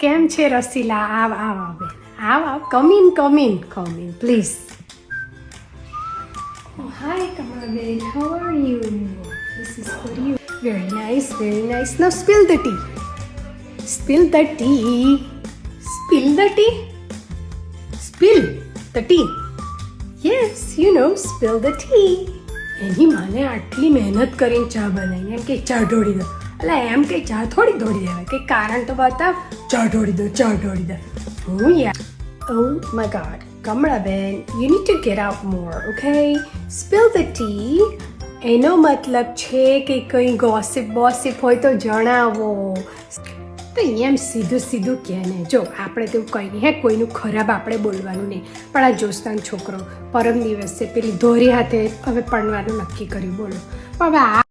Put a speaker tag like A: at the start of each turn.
A: કેમ છે રસીલા? આવ આવ આવ બેન, આવ come in please. Oh, hi Kamalaben, how are you? This is for you. Very nice, very nice. Now spill the tea. Spill the tea. Spill the tea. Spill the tea. Yes, you know, spill the tea. એની માને આટલી મહેનત કરીને ચા બનાવી, એમ કે ચા ઢોળી દો. એટલે એમ કે ચા થોડી ઢોળી દેવાય, કે કારણ તો બતાવ. ચા ઢોળી દો. હું યાર. Oh my God, Kamalaben, you need to get out more, okay? Spill the tea. એનો મતલબ છે કે કંઈ ગોસિપ હોય તો જણાવો. તો એમ સીધું કે ને, જો આપણે તો કંઈ નહીં, હે કોઈનું ખરાબ આપણે બોલવાનું નહીં. પણ આ જોસ્તાન છોકરો પરમ દિવસે પેલી ધોરી હાથે હવે પડવાનું નક્કી કર્યું, બોલો. હવે આ